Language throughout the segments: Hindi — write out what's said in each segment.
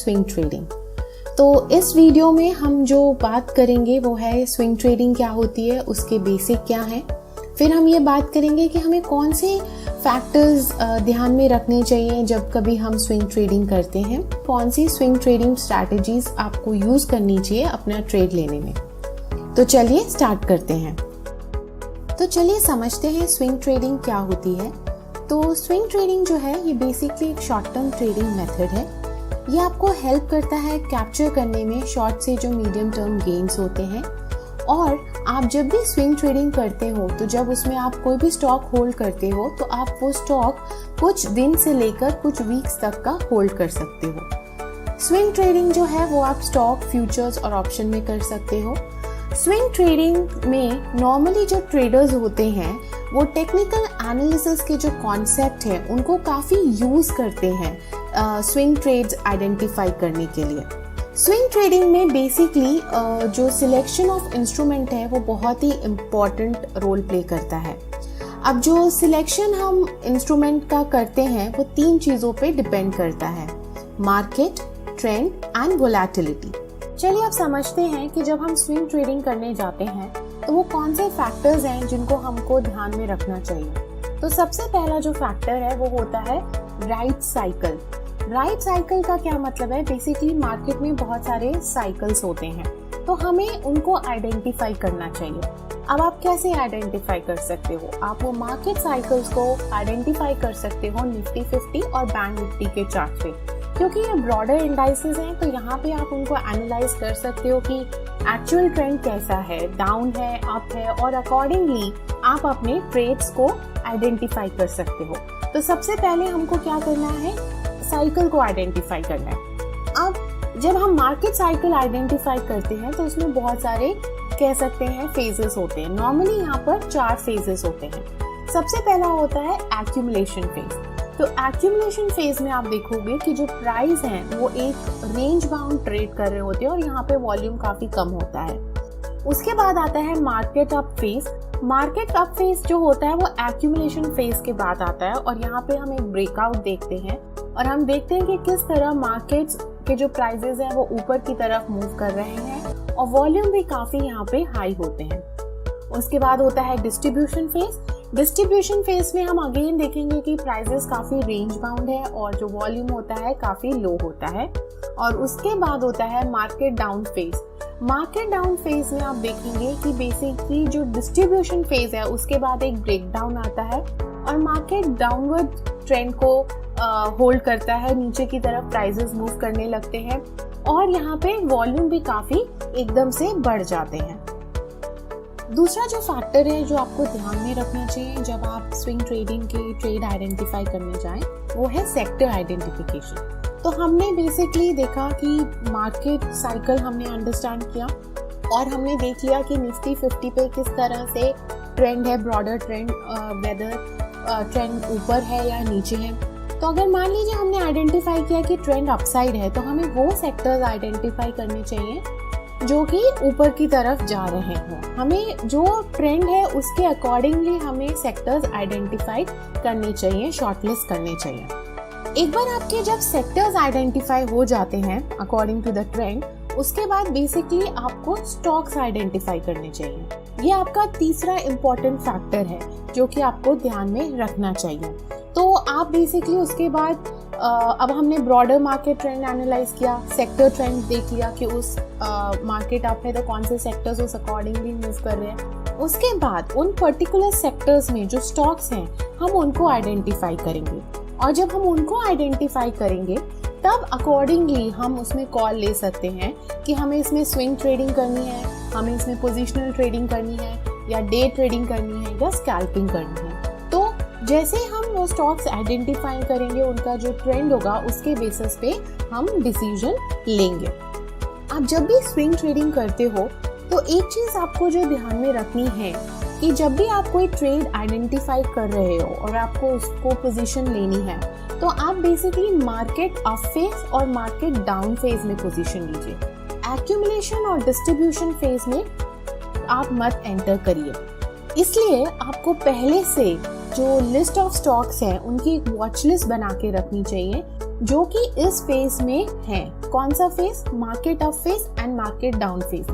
Swing trading. तो इस वीडियो में हम जो बात करेंगे वो है स्विंग ट्रेडिंग क्या होती है, उसके बेसिक क्या हैं। फिर हम ये बात करेंगे कि हमें कौन से फैक्टर्स ध्यान में रखने चाहिए जब कभी हम स्विंग ट्रेडिंग करते हैं, कौन सी स्विंग ट्रेडिंग स्ट्रैटेजीज आपको यूज़ करनी चाहिए अपना ट्रेड लेने में। तो चलिए स्टार्ट करते हैं। तो चलिए समझते हैं स्विंग ट्रेडिंग क्या होती है। तो स्विंग ट्रेडिंग जो है ये बेसिकली एक शॉर्ट टर्म ट्रेडिंग मेथड है। ये आपको हेल्प करता है कैप्चर करने में शॉर्ट से जो मीडियम टर्म गेन्स होते हैं। और आप जब भी स्विंग ट्रेडिंग करते हो तो जब उसमें आप कोई भी स्टॉक होल्ड करते हो तो आप वो स्टॉक कुछ दिन से लेकर कुछ वीक्स तक का होल्ड कर सकते हो। स्विंग ट्रेडिंग जो है वो आप स्टॉक, फ्यूचर्स और ऑप्शन में कर सकते हो। स्विंग ट्रेडिंग में नॉर्मली जो ट्रेडर्स होते हैं वो टेक्निकल एनालिसिस के जो कॉन्सेप्ट है उनको काफ़ी यूज़ करते हैं स्विंग ट्रेड्स आइडेंटिफाई करने के लिए। स्विंग ट्रेडिंग में बेसिकली जो सिलेक्शन ऑफ इंस्ट्रूमेंट है वो बहुत ही इम्पॉर्टेंट रोल प्ले करता है। अब जो सिलेक्शन हम इंस्ट्रूमेंट का करते हैं वो 3 चीज़ों पे डिपेंड करता है, मार्केट, ट्रेंड एंड वोलेटिलिटी। चलिए अब समझते हैं कि जब हम स्विंग ट्रेडिंग करने जाते हैं तो वो कौन से फैक्टर्स हैं जिनको हमको ध्यान में रखना चाहिए। तो सबसे पहला जो फैक्टर है वो होता है राइट साइकिल। राइट साइकिल का क्या मतलब है, बेसिकली मार्केट में बहुत सारे साइकिल्स होते हैं तो हमें उनको आइडेंटिफाई करना चाहिए। अब आप कैसे आइडेंटिफाई कर सकते हो, आप वो मार्केट साइकिल्स को आइडेंटिफाई कर सकते हो निफ्टी 50 और बैंक निफ्टी के चार्ट पे, क्योंकि ये ब्रॉडर इंडाइसेस हैं तो यहाँ पे आप उनको एनालाइज कर सकते हो कि एक्चुअल ट्रेंड कैसा है, डाउन है, अप है, और अकॉर्डिंगली आप अपने ट्रेड्स को आइडेंटिफाई कर सकते हो। तो सबसे पहले हमको क्या करना है, साइकिल को आइडेंटिफाई करना है। अब जब हम मार्केट साइकिल आइडेंटिफाई करते हैं तो उसमें बहुत सारे कह सकते हैं फेजेस होते हैं। नॉर्मली यहाँ पर 4 फेजेस होते हैं। सबसे पहला होता है एक्यूमुलेशन फेज। तो एक्यूमुलेशन फेज में आप देखोगे कि जो प्राइस है वो एक रेंज बाउंड ट्रेड कर रहे होते हैं और यहाँ पे वॉल्यूम काफी कम होता है। उसके बाद आता है market up phase. Market up phase जो होता है वो एक्यूमुलेशन फेज के बाद आता है और यहाँ पे हम एक ब्रेकआउट देखते हैं और हम देखते हैं कि किस तरह मार्केट्स के जो प्राइसेस हैं वो ऊपर की तरफ मूव कर रहे हैं और वॉल्यूम भी काफी यहाँ पे हाई होते हैं। उसके बाद होता है डिस्ट्रीब्यूशन फेज। डिस्ट्रीब्यूशन फेज में हम अगेन देखेंगे कि प्राइसेस काफी रेंज बाउंड है और जो वॉल्यूम होता है काफी लो होता है। और उसके बाद होता है market down phase. Market down phase में आप देखेंगे कि बेसिकली जो डिस्ट्रीब्यूशन फेज है उसके बाद एक ब्रेकडाउन आता है और मार्केट डाउनवर्ड ट्रेंड को होल्ड करता है, नीचे की तरफ प्राइसेस मूव करने लगते हैं और यहाँ पे वॉल्यूम भी काफी एकदम से बढ़ जाते हैं। दूसरा जो फैक्टर है जो आपको ध्यान में रखना चाहिए जब आप स्विंग ट्रेडिंग के ट्रेड आइडेंटिफाई करने जाएं वो है सेक्टर आइडेंटिफिकेशन। तो हमने बेसिकली देखा कि मार्केट साइकिल हमने अंडरस्टैंड किया और हमने देख लिया कि निफ्टी 50 पे किस तरह से ट्रेंड है, ब्रॉडर ट्रेंड, वेदर ट्रेंड ऊपर है या नीचे है। तो अगर मान लीजिए हमने आइडेंटिफाई किया कि ट्रेंड अपसाइड है तो हमें वो सेक्टर्स आइडेंटिफाई करने चाहिए जो कि ऊपर की तरफ जा रहे हों। हमें जो ट्रेंड है उसके अकॉर्डिंगली हमें सेक्टर्स आइडेंटिफाई करने चाहिए, शॉर्टलिस्ट करने चाहिए। एक बार आपके जब सेक्टर्स आइडेंटिफाई हो जाते हैं अकॉर्डिंग टू द ट्रेंड, उसके बाद बेसिकली आपको स्टॉक्स आइडेंटिफाई करने चाहिए। ये आपका तीसरा इम्पोर्टेंट फैक्टर है जो कि आपको ध्यान में रखना चाहिए। तो आप बेसिकली उसके बाद अब हमने ब्रॉडर मार्केट ट्रेंड एनालाइज किया, सेक्टर ट्रेंड देख लिया कि उस मार्केट अप है तो कौन से सेक्टर्स उस अकॉर्डिंगली मूव कर रहे हैं। उसके बाद उन पर्टिकुलर सेक्टर्स में जो स्टॉक्स हैं हम उनको आइडेंटिफाई करेंगे और जब हम उनको आइडेंटिफाई करेंगे तब अकॉर्डिंगली हम उसमें कॉल ले सकते हैं कि हमें इसमें स्विंग ट्रेडिंग करनी है, हमें इसमें पोजिशनल ट्रेडिंग करनी है या डे ट्रेडिंग करनी है या स्कैल्पिंग करनी है। तो जैसे हम वो स्टॉक्स आइडेंटिफाई करेंगे उनका जो ट्रेंड होगा उसके बेसिस पे हम डिसीजन लेंगे। आप जब भी स्विंग ट्रेडिंग करते हो तो एक चीज़ आपको जो ध्यान में रखनी है कि जब भी आप कोई ट्रेड आइडेंटिफाई कर रहे हो और आपको उसको पोजीशन लेनी है तो आप बेसिकली मार्केट अप फेज और मार्केट डाउन फेज में पोजीशन लीजिए। एक्यूमुलेशन और डिस्ट्रीब्यूशन फेज में आप मत एंटर करिए। इसलिए आपको पहले से जो लिस्ट ऑफ स्टॉक्स हैं उनकी एक वॉच लिस्ट बना के रखनी चाहिए जो कि इस फेज में हैं। कौन सा phase? Market up phase and market down phase.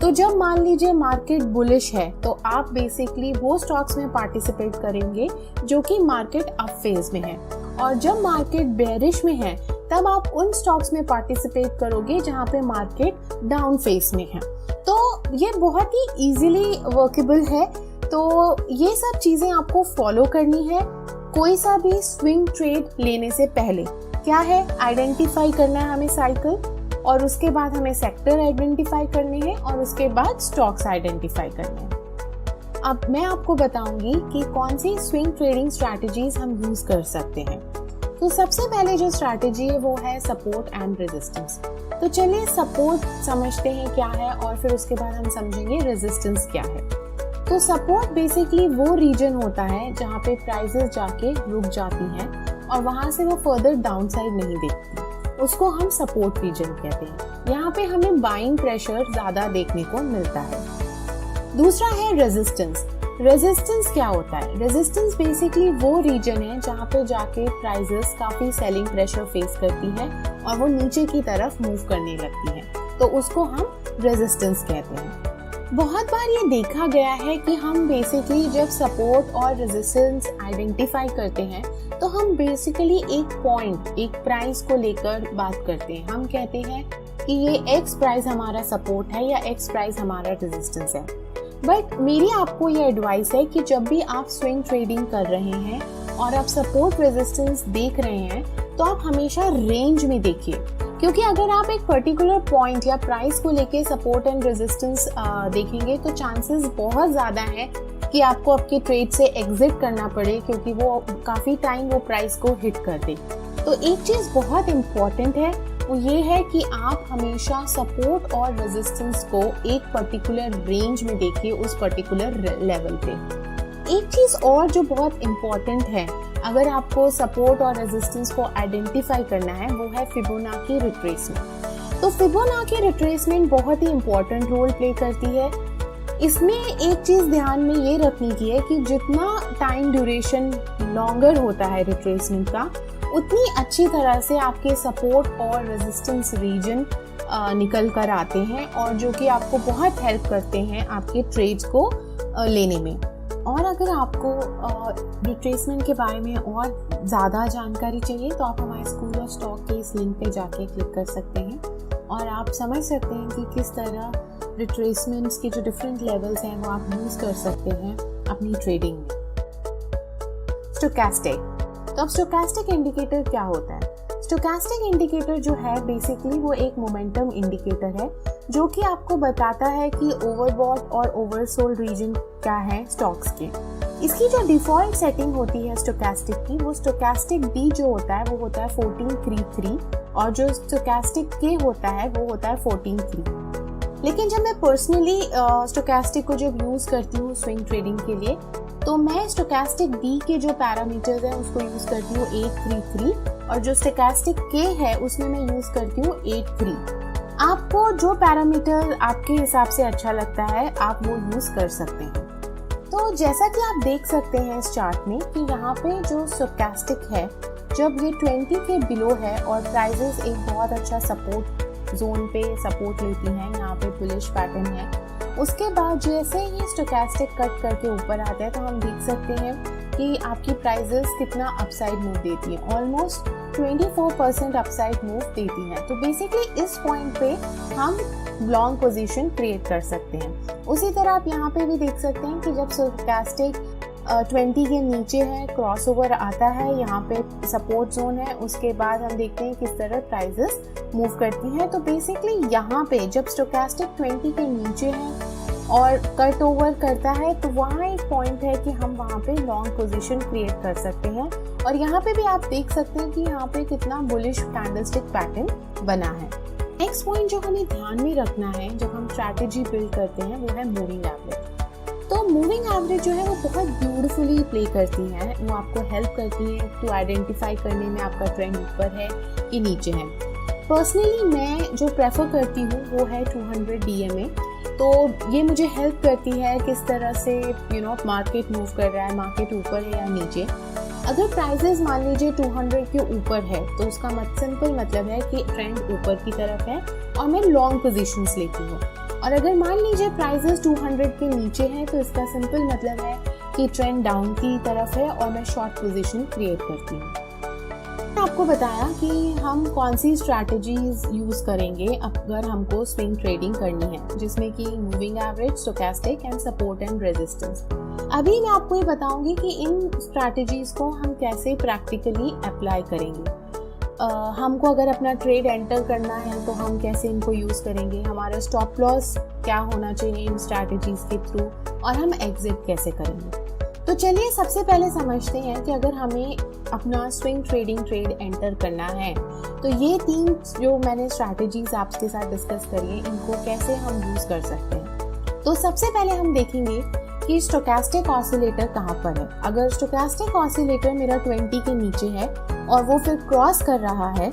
तो जब मान लीजिए मार्केट बुलिश है तो आप बेसिकली वो स्टॉक्स में पार्टिसिपेट करेंगे जो कि मार्केट अप फेज में है, और जब मार्केट बेरिश में है तब आप उन स्टॉक्स में पार्टिसिपेट करोगे जहां पे मार्केट डाउन फेज में है। तो ये बहुत ही इजीली वर्केबल है। तो ये सब चीजें आपको फॉलो करनी है कोई सा भी स्विंग ट्रेड लेने से पहले। क्या है? आइडेंटिफाई करना है हमें साइकिल, और उसके बाद हमें सेक्टर आइडेंटिफाई करने हैं, और उसके बाद स्टॉक्स आइडेंटिफाई करने हैं। अब मैं आपको बताऊंगी कि कौन सी स्विंग ट्रेडिंग स्ट्रैटेजीज हम यूज कर सकते हैं। तो सबसे पहले जो स्ट्रैटेजी है वो है सपोर्ट एंड रेजिस्टेंस। तो चलिए सपोर्ट समझते हैं क्या है, और फिर उसके बाद हम समझेंगे रेजिस्टेंस क्या है। तो सपोर्ट बेसिकली वो रीजन होता है जहाँ पे प्राइसेस जाके रुक जाती हैं और वहां से वो फर्दर डाउन साइड नहीं देखती, उसको हम सपोर्ट रीजन कहते हैं। यहाँ पे हमें बाइंग प्रेशर ज्यादा देखने को मिलता है। दूसरा है रेजिस्टेंस। रेजिस्टेंस क्या होता है? रेजिस्टेंस बेसिकली वो रीजन है जहाँ पे जाके प्राइसेस काफी सेलिंग प्रेशर फेस करती है और वो नीचे की तरफ मूव करने लगती है, तो उसको हम रेजिस्टेंस कहते हैं। बहुत बार ये देखा गया है कि हम बेसिकली जब सपोर्ट और रेजिस्टेंस आइडेंटिफाई करते हैं तो हम बेसिकली एक पॉइंट, एक प्राइस को लेकर बात करते हैं। हम कहते हैं कि ये एक्स प्राइस हमारा सपोर्ट है या एक्स प्राइस हमारा रेजिस्टेंस है। बट मेरी आपको ये एडवाइस है कि जब भी आप स्विंग ट्रेडिंग कर रहे हैं और आप सपोर्ट रेजिस्टेंस देख रहे हैं तो आप हमेशा रेंज में देखिए, क्योंकि अगर आप एक पर्टिकुलर पॉइंट या प्राइस को लेके सपोर्ट एंड रेजिस्टेंस देखेंगे तो चांसेस बहुत ज़्यादा है कि आपको आपके ट्रेड से एग्जिट करना पड़े, क्योंकि वो काफ़ी टाइम वो प्राइस को हिट कर दे। तो एक चीज़ बहुत इम्पॉर्टेंट है, वो ये है कि आप हमेशा सपोर्ट और रेजिस्टेंस को एक पर्टिकुलर रेंज में देखिए, उस पर्टिकुलर लेवल पे। एक चीज़ और जो बहुत इम्पॉर्टेंट है अगर आपको सपोर्ट और रेजिस्टेंस को आइडेंटिफाई करना है, वो है फिबोनाची रिट्रेसमेंट। तो फिबोनाची रिट्रेसमेंट बहुत ही इम्पॉर्टेंट रोल प्ले करती है। इसमें एक चीज़ ध्यान में ये रखने की है कि जितना टाइम ड्यूरेशन लॉन्गर होता है रिट्रेसमेंट का, उतनी अच्छी तरह से आपके सपोर्ट और रेजिस्टेंस रीजन निकल कर आते हैं, और जो कि आपको बहुत हेल्प करते हैं आपके ट्रेड्स को लेने में। और अगर आपको रिट्रेसमेंट के बारे में और ज़्यादा जानकारी चाहिए तो आप हमारे स्कूल ऑफ स्टॉक के इस लिंक पे जाके क्लिक कर सकते हैं, और आप समझ सकते हैं कि किस तरह रिट्रेसमेंट्स के जो डिफरेंट लेवल्स हैं वो आप यूज़ कर सकते हैं अपनी ट्रेडिंग में। स्टोकेस्टिक। तो अब स्टोकेस्टिक इंडिकेटर क्या होता है? स्टोकेस्टिक इंडिकेटर जो है बेसिकली वो एक मोमेंटम इंडिकेटर है जो कि आपको बताता है कि ओवरबॉट और ओवरसोल्ड रीजन क्या है स्टॉक्स के। इसकी जो डिफॉल्ट सेटिंग होती है स्टोकेस्टिक की, वो स्टोकेस्टिक डी जो होता है वो होता है 1433, और जो स्टोकेस्टिक के होता है वो होता है 143। लेकिन जब मैं पर्सनली स्टोकेस्टिक को जब यूज़ करती हूँ स्विंग ट्रेडिंग के लिए, तो मैं स्टोकेस्टिक डी के जो पैरामीटर्स हैं उसको यूज़ करती हूँ 833, और जो स्टोकेस्टिक के है उसमें मैं यूज़ करती हूँ 83। आपको जो पैरामीटर आपके हिसाब से अच्छा लगता है आप वो यूज़ कर सकते हैं। तो जैसा कि आप देख सकते हैं इस चार्ट में कि यहाँ पे जो स्टोकेस्टिक है, जब ये 20 के बिलो है और प्राइसेस एक बहुत अच्छा सपोर्ट जोन पे सपोर्ट लेती हैं, यहाँ पे बुलिश पैटर्न है, उसके बाद जैसे ही स्टोकेस्टिक कट करके ऊपर आता है तो हम देख सकते हैं कि आपकी प्राइसेस कितना अपसाइड मूव देती हैं। ऑलमोस्ट 24% अपसाइड मूव देती हैं। तो बेसिकली इस पॉइंट पे हम लॉन्ग पोजीशन क्रिएट कर सकते हैं। उसी तरह आप यहाँ पे भी देख सकते हैं कि जब स्टोकेस्टिक 20 के नीचे है, क्रॉसओवर आता है, यहाँ पे सपोर्ट जोन है, उसके बाद हम देखते हैं किस तरह प्राइसेस मूव करती हैं। तो बेसिकली यहाँ पे जब स्टोकेस्टिक 20 के नीचे है और कट ओवर करता है तो वहाँ एक पॉइंट है कि हम वहाँ पे लॉन्ग पोजीशन क्रिएट कर सकते हैं। और यहाँ पे भी आप देख सकते हैं कि यहाँ पे कितना बुलिश कैंडलस्टिक पैटर्न बना है। नेक्स्ट पॉइंट जो हमें ध्यान में रखना है जब हम स्ट्रैटेजी बिल्ड करते हैं वो है मूविंग एवरेज। तो मूविंग एवरेज जो है वो बहुत ब्यूटीफुली प्ले करती है, वो आपको हेल्प करती है टू आइडेंटिफाई करने में आपका ट्रेंड ऊपर है कि नीचे है। पर्सनली मैं जो प्रेफर करती हूँ वो है 200 DMA। तो ये मुझे हेल्प करती है किस तरह से मार्केट मूव कर रहा है, मार्केट ऊपर है या नीचे। अगर प्राइसेस मान लीजिए 200 के ऊपर है तो उसका सिंपल मतलब है कि ट्रेंड ऊपर की तरफ है और मैं लॉन्ग पोजीशंस लेती हूँ। और अगर मान लीजिए प्राइसेस 200 के नीचे हैं तो इसका सिंपल मतलब है कि ट्रेंड डाउन की तरफ है और मैं शॉर्ट पोजीशन क्रिएट करती हूँ। मैंने आपको बताया कि हम कौन सी स्ट्रैटेजीज यूज़ करेंगे अगर हमको स्विंग ट्रेडिंग करनी है, जिसमें कि moving average, stochastic and support and resistance. अभी मैं आपको ये बताऊंगी कि इन स्ट्रैटेजीज को हम कैसे प्रैक्टिकली अप्लाई करेंगे। हमको अगर अपना ट्रेड एंटर करना है तो हम कैसे इनको यूज़ करेंगे, हमारा स्टॉप लॉस क्या होना चाहिए इन स्ट्रैटेजीज के थ्रू, और हम एग्जिट कैसे करेंगे। तो चलिए सबसे पहले समझते हैं कि अगर हमें अपना स्विंग ट्रेडिंग ट्रेड एंटर करना है तो ये 3 जो मैंने स्ट्रैटेजीज आपके साथ डिस्कस करी है इनको कैसे हम यूज़ कर सकते हैं। तो सबसे पहले हम देखेंगे कि स्टोचैस्टिक ऑसिलेटर कहाँ पर है। अगर स्टोचैस्टिक ऑसिलेटर मेरा 20 के नीचे है और वो फिर क्रॉस कर रहा है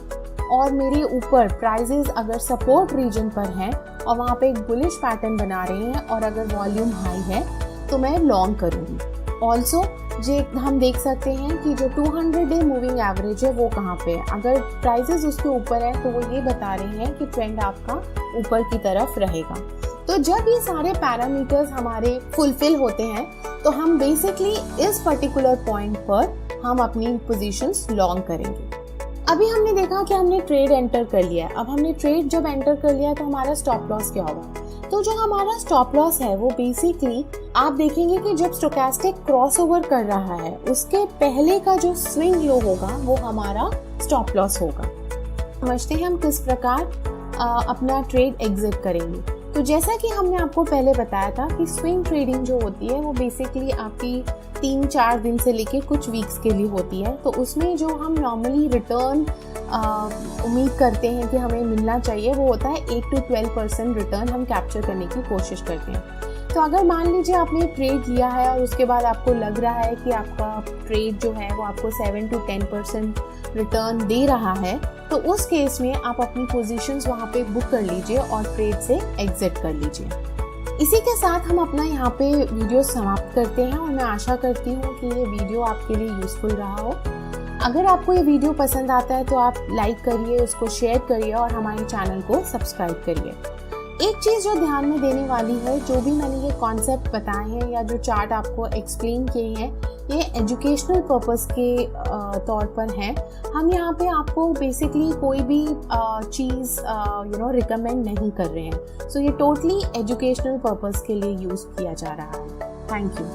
और मेरे ऊपर प्राइजेस अगर सपोर्ट रीजन पर हैं और वहाँ पे एक बुलिश पैटर्न बना रहे हैं और अगर वॉल्यूम हाई है तो मैं लॉन्ग करूँगी। ऑल्सो हम देख सकते हैं कि जो 200 डे मूविंग एवरेज है वो कहाँ पे है। अगर प्राइजेस उसके ऊपर है तो वो ये बता रहे हैं कि ट्रेंड आपका ऊपर की तरफ रहेगा। तो जब ये सारे पैरामीटर्स हमारे फुलफिल होते हैं तो हम बेसिकली इस पर्टिकुलर पॉइंट पर हम अपनी पोजीशंस लॉन्ग करेंगे। अभी हमने देखा कि हमने ट्रेड एंटर कर लिया है। अब हमने ट्रेड जब एंटर कर लिया तो हमारा स्टॉप लॉस क्या होगा। तो जो हमारा स्टॉप लॉस है वो बेसिकली आप देखेंगे कि जब स्टोचैस्टिक क्रॉसओवर कर रहा है उसके पहले का जो स्विंग लो होगा वो हमारा स्टॉप लॉस होगा। समझते हैं हम किस प्रकार अपना ट्रेड एग्जिट करेंगे। तो जैसा कि हमने आपको पहले बताया था कि स्विंग ट्रेडिंग जो होती है वो बेसिकली आपकी 3-4 दिन से लेके कुछ वीक्स के लिए होती है। तो उसमें जो हम नॉर्मली रिटर्न उम्मीद करते हैं कि हमें मिलना चाहिए वो होता है 8 to 12% रिटर्न हम कैप्चर करने की कोशिश करते हैं। तो अगर मान लीजिए आपने ट्रेड लिया है और उसके बाद आपको लग रहा है कि आपका ट्रेड जो है वो आपको 7 to 10% रिटर्न दे रहा है तो उस केस में आप अपनी पोजीशंस वहाँ पे बुक कर लीजिए और ट्रेड से एग्जिट कर लीजिए। इसी के साथ हम अपना यहाँ पे वीडियो समाप्त करते हैं और मैं आशा करती हूँ कि ये वीडियो आपके लिए यूज़फुल रहा हो। अगर आपको ये वीडियो पसंद आता है तो आप लाइक करिए, उसको शेयर करिए और हमारे चैनल को सब्सक्राइब करिए। एक चीज़ जो ध्यान में देने वाली है, जो भी मैंने ये कॉन्सेप्ट बताए हैं या जो चार्ट आपको एक्सप्लेन किए हैं ये एजुकेशनल पर्पस के तौर पर हैं। हम यहाँ पे आपको बेसिकली कोई भी चीज़ रिकमेंड नहीं कर रहे हैं। सो ये टोटली एजुकेशनल पर्पस के लिए यूज़ किया जा रहा है। Thank you.